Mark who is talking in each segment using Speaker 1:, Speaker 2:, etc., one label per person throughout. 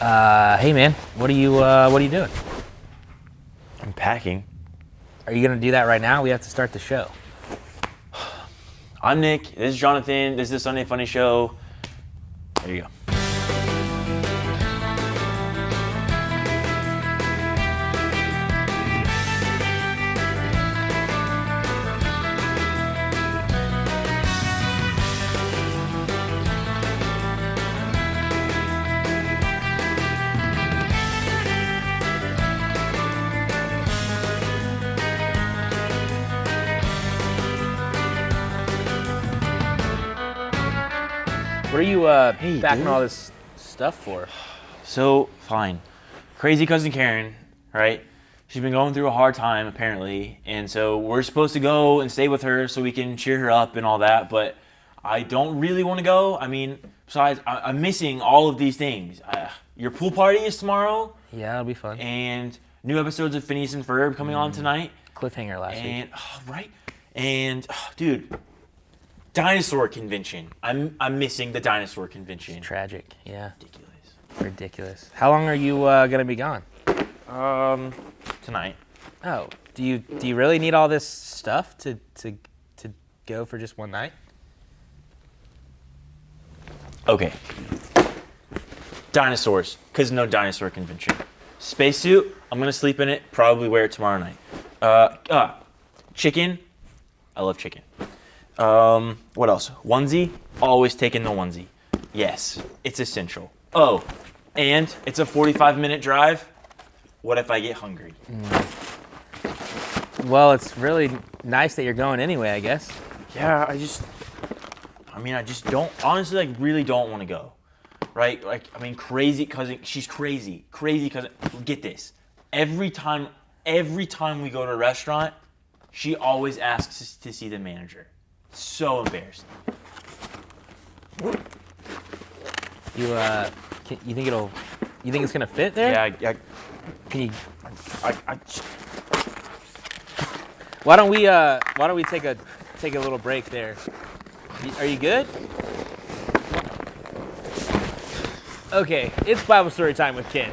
Speaker 1: Hey man, what are you doing?
Speaker 2: I'm packing.
Speaker 1: Are you gonna do that right now? We have to start the show.
Speaker 2: I'm Nick. This is Jonathan. This is the Sunday Funny Show. There you go.
Speaker 1: What are you backing
Speaker 2: dude.
Speaker 1: all this stuff for?
Speaker 2: So, fine. Crazy cousin Karen, right? She's been going through a hard time, apparently. And so we're supposed to go and stay with her so we can cheer her up and all that. But I don't really want to go. I mean, besides, I'm missing all of these things. Your pool party is tomorrow.
Speaker 1: Yeah, it'll be fun.
Speaker 2: And new episodes of Phineas and Ferb coming on tonight.
Speaker 1: Cliffhanger last week.
Speaker 2: And, right? And, dude, dinosaur convention. I'm missing the dinosaur convention.
Speaker 1: Tragic. Yeah.
Speaker 2: Ridiculous.
Speaker 1: How long are you gonna be gone?
Speaker 2: Tonight.
Speaker 1: Oh, do you really need all this stuff to go for just one night?
Speaker 2: Okay. Dinosaurs, because no dinosaur convention. Spacesuit, I'm gonna sleep in it, probably wear it tomorrow night. Chicken, I love chicken. What else? Onesie, always taking the onesie. Yes, it's essential. Oh, and it's a 45-minute drive. What if I get hungry?
Speaker 1: Well, it's really nice that you're going anyway, I guess.
Speaker 2: Yeah, I just don't, honestly, really don't want to go. Right? Crazy cousin, she's crazy. Crazy cousin, get this. Every time we go to a restaurant, she always asks us to see the manager. So embarrassing.
Speaker 1: You think it's gonna fit there?
Speaker 2: Yeah,
Speaker 1: Can you,
Speaker 2: I
Speaker 1: why don't we take a little break there? Are you good? Okay, it's Bible story time with Ken.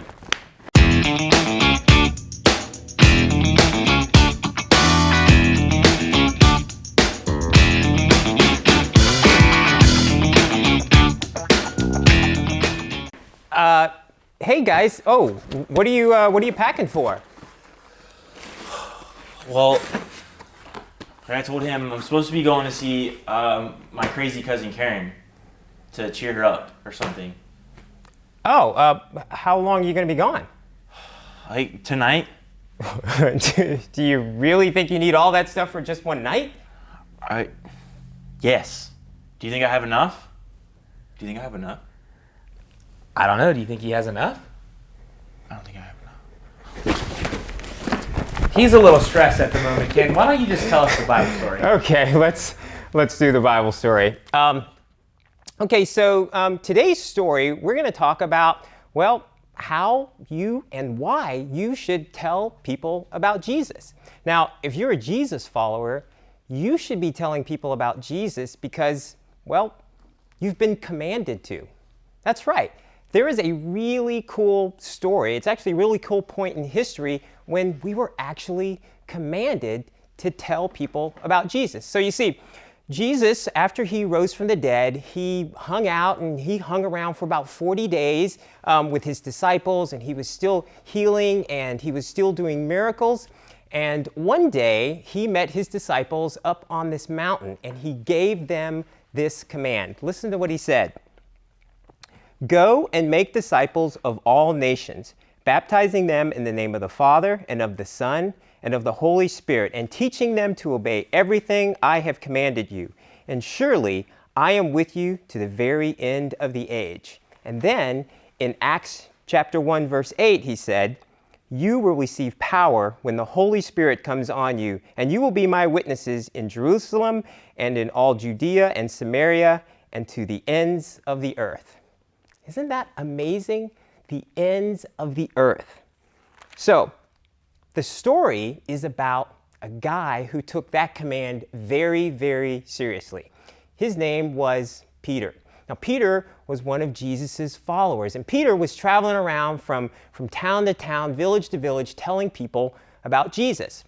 Speaker 3: Hey guys, what are you packing for?
Speaker 2: Well, like I told him I'm supposed to be going to see my crazy cousin Karen to cheer her up or something.
Speaker 3: How long are you gonna be gone?
Speaker 2: Like tonight?
Speaker 3: Do you really think you need all that stuff for just one night?
Speaker 2: Yes. Do you think I have enough?
Speaker 1: I don't know. Do you think he has enough?
Speaker 2: I don't think I have enough.
Speaker 1: He's a little stressed at the moment, Ken. Why don't you just tell us the Bible story?
Speaker 3: Okay, let's do the Bible story. So today's story, we're going to talk about, how you and why you should tell people about Jesus. Now, if you're a Jesus follower, you should be telling people about Jesus because, you've been commanded to. That's right. There is a really cool story. It's actually a really cool point in history when we were actually commanded to tell people about Jesus. So you see, Jesus, after he rose from the dead, he hung out and he hung around for about 40 days with his disciples, and he was still healing and he was still doing miracles. And one day he met his disciples up on this mountain and he gave them this command. Listen to what he said. Go and make disciples of all nations, baptizing them in the name of the Father and of the Son and of the Holy Spirit, and teaching them to obey everything I have commanded you. And surely I am with you to the very end of the age. And then in Acts chapter 1, verse 8, he said, you will receive power when the Holy Spirit comes on you, and you will be my witnesses in Jerusalem and in all Judea and Samaria and to the ends of the earth. Isn't that amazing? The ends of the earth. So, the story is about a guy who took that command very, very seriously. His name was Peter. Now, Peter was one of Jesus' followers, and Peter was traveling around from town to town, village to village, telling people about Jesus.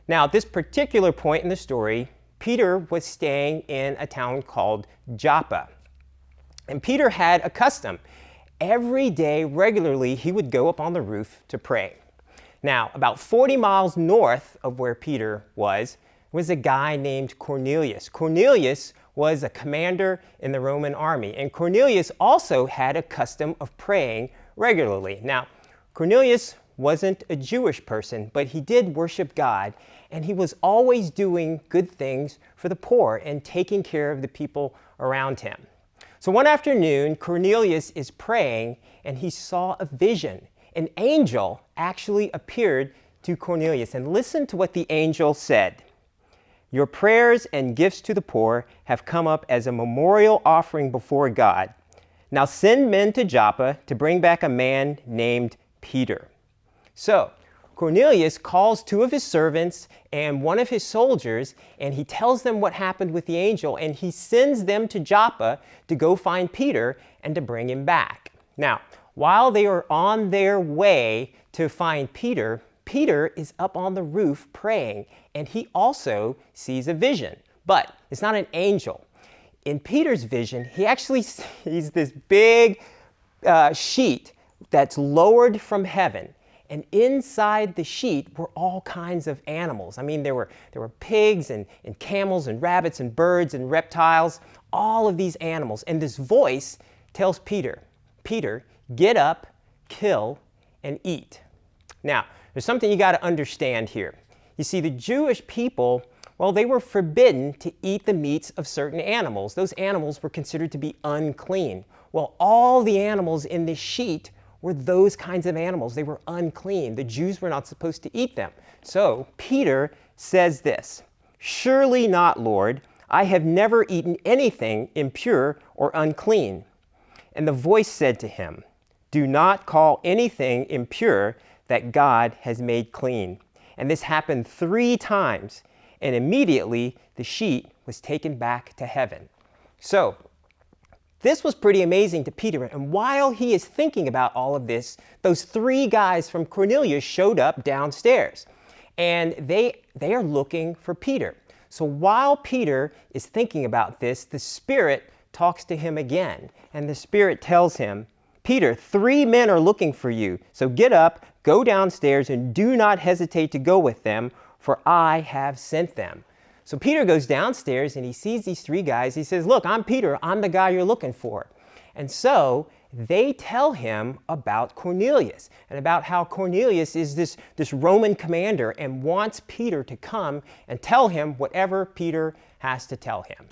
Speaker 3: Now, at this particular point in the story, Peter was staying in a town called Joppa. And Peter had a custom. Every day, regularly, he would go up on the roof to pray. Now, about 40 miles north of where Peter was a guy named Cornelius. Cornelius was a commander in the Roman army, and Cornelius also had a custom of praying regularly. Now, Cornelius wasn't a Jewish person, but he did worship God, and he was always doing good things for the poor and taking care of the people around him. So one afternoon, Cornelius is praying, and he saw a vision. An angel actually appeared to Cornelius, and listen to what the angel said. Your prayers and gifts to the poor have come up as a memorial offering before God. Now send men to Joppa to bring back a man named Peter. So Cornelius calls two of his servants and one of his soldiers, and he tells them what happened with the angel, and he sends them to Joppa to go find Peter and to bring him back. Now, while they are on their way to find Peter, Peter is up on the roof praying, and he also sees a vision. But it's not an angel. In Peter's vision, he actually sees this big sheet that's lowered from heaven. And inside the sheet were all kinds of animals. I mean, there were pigs and camels and rabbits and birds and reptiles, all of these animals. And this voice tells Peter, Peter, get up, kill, and eat. Now, there's something you got to understand here. You see, the Jewish people, well, they were forbidden to eat the meats of certain animals. Those animals were considered to be unclean. Well, all the animals in this sheet were those kinds of animals. They were unclean. The Jews were not supposed to eat them. So Peter says this, surely not, Lord. I have never eaten anything impure or unclean. And the voice said to him, do not call anything impure that God has made clean. And this happened 3 times, and immediately the sheet was taken back to heaven. So this was pretty amazing to Peter, and while he is thinking about all of this, those 3 guys from Cornelius showed up downstairs, and they are looking for Peter. So while Peter is thinking about this, the Spirit talks to him again, and the Spirit tells him, Peter, 3 men are looking for you, so get up, go downstairs, and do not hesitate to go with them, for I have sent them. So Peter goes downstairs and he sees these 3 guys. He says, look, I'm Peter. I'm the guy you're looking for. And so they tell him about Cornelius and about how Cornelius is this Roman commander and wants Peter to come and tell him whatever Peter has to tell him.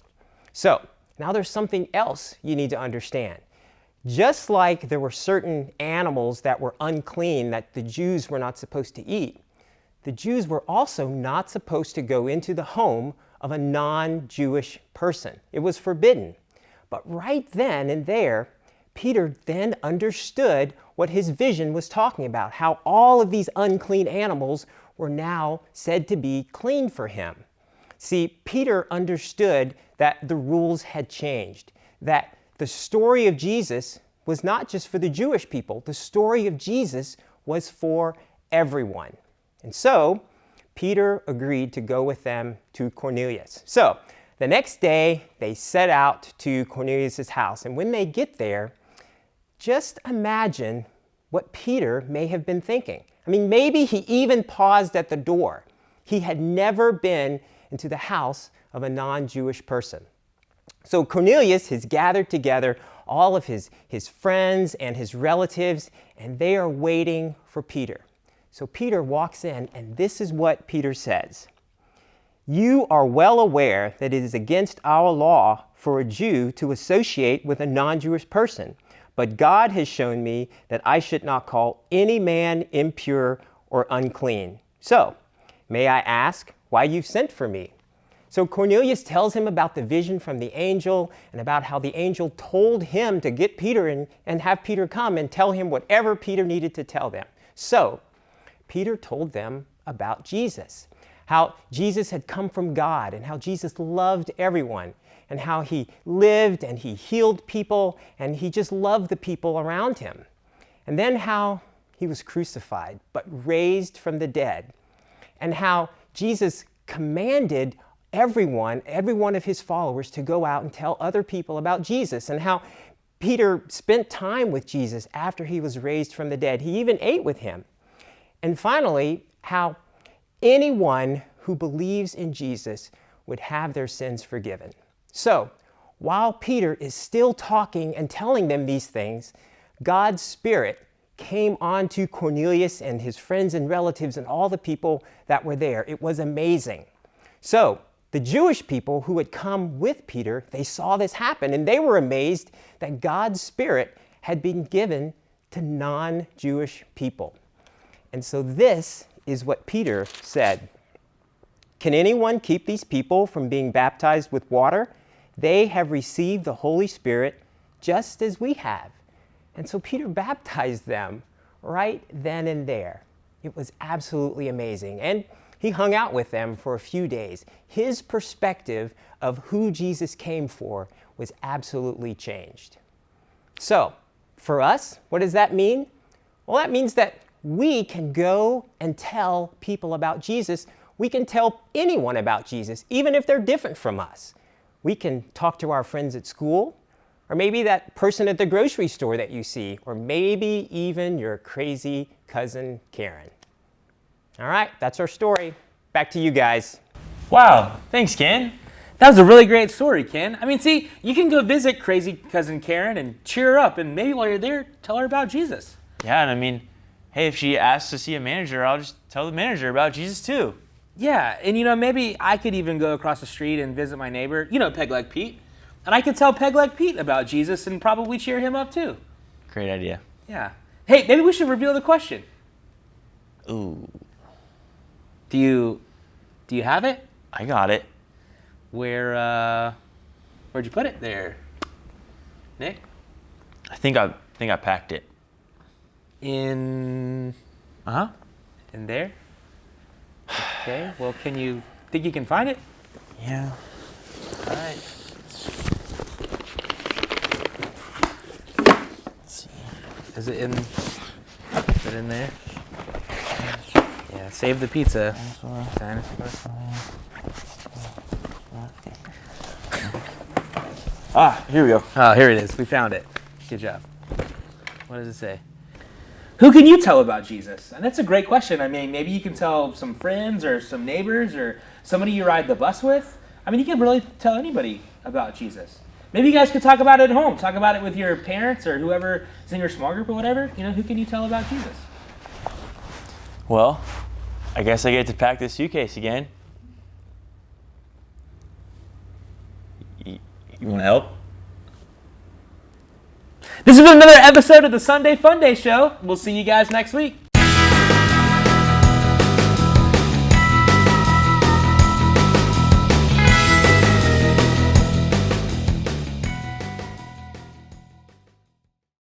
Speaker 3: So now there's something else you need to understand. Just like there were certain animals that were unclean that the Jews were not supposed to eat, the Jews were also not supposed to go into the home of a non-Jewish person. It was forbidden. But right then and there, Peter then understood what his vision was talking about, how all of these unclean animals were now said to be clean for him. See, Peter understood that the rules had changed, that the story of Jesus was not just for the Jewish people. The story of Jesus was for everyone. And so Peter agreed to go with them to Cornelius. So the next day, they set out to Cornelius' house. And when they get there, just imagine what Peter may have been thinking. I mean, maybe he even paused at the door. He had never been into the house of a non-Jewish person. So Cornelius has gathered together all of his friends and his relatives, and they are waiting for Peter. So Peter walks in, and this is what Peter says. You are well aware that it is against our law for a Jew to associate with a non-Jewish person, but God has shown me that I should not call any man impure or unclean. So, may I ask why you've sent for me? So Cornelius tells him about the vision from the angel and about how the angel told him to get Peter and have Peter come and tell him whatever Peter needed to tell them. So Peter told them about Jesus, how Jesus had come from God and how Jesus loved everyone. and how he lived and he healed people and he just loved the people around him. And then how he was crucified but raised from the dead, and how Jesus commanded every one of his followers to go out and tell other people about Jesus, and how Peter spent time with Jesus after he was raised from the dead. He even ate with him. And finally, how anyone who believes in Jesus would have their sins forgiven. So, while Peter is still talking and telling them these things, God's Spirit came on to Cornelius and his friends and relatives and all the people that were there. It was amazing. So, the Jewish people who had come with Peter, they saw this happen, and they were amazed that God's Spirit had been given to non-Jewish people. And so this is what Peter said. Can anyone keep these people from being baptized with water? They have received the Holy Spirit just as we have. And so Peter baptized them right then and there. It was absolutely amazing. And he hung out with them for a few days. His perspective of who Jesus came for was absolutely changed. So, for us, what does that mean? Well, that means that we can go and tell people about Jesus. We can tell anyone about Jesus, even if they're different from us. We can talk to our friends at school, or maybe that person at the grocery store that you see, or maybe even your crazy cousin Karen. All right, that's our story. Back to you guys.
Speaker 2: Wow, thanks, Ken.
Speaker 1: That was a really great story, Ken. I mean, see, you can go visit crazy cousin Karen and cheer her up, and maybe while you're there, tell her about Jesus.
Speaker 2: Yeah, and I mean, hey, if she asks to see a manager, I'll just tell the manager about Jesus too.
Speaker 1: Yeah, and maybe I could even go across the street and visit my neighbor, Peg Leg Pete, and I could tell Peg Leg Pete about Jesus and probably cheer him up too.
Speaker 2: Great idea.
Speaker 1: Yeah. Hey, maybe we should reveal the question.
Speaker 2: Ooh.
Speaker 1: Do you have it?
Speaker 2: I got it.
Speaker 1: Where'd you put it there, Nick?
Speaker 2: I think I packed it.
Speaker 1: In there? Okay, well, think you can find it?
Speaker 2: Yeah.
Speaker 1: All right.
Speaker 2: Let's see.
Speaker 1: Is it in there? Yeah, save the pizza. Dinosaur.
Speaker 2: Here we go.
Speaker 1: Oh, here it is. We found it. Good job. What does it say? Who can you tell about Jesus? And that's a great question. I mean, maybe you can tell some friends or some neighbors or somebody you ride the bus with. I mean, you can really tell anybody about Jesus. Maybe you guys could talk about it at home. Talk about it with your parents or whoever is in your small group or whatever. Who can you tell about Jesus?
Speaker 2: Well, I guess I get to pack this suitcase again. You want to help?
Speaker 1: This has been another episode of the Sunday Funday Show. We'll see you guys next week.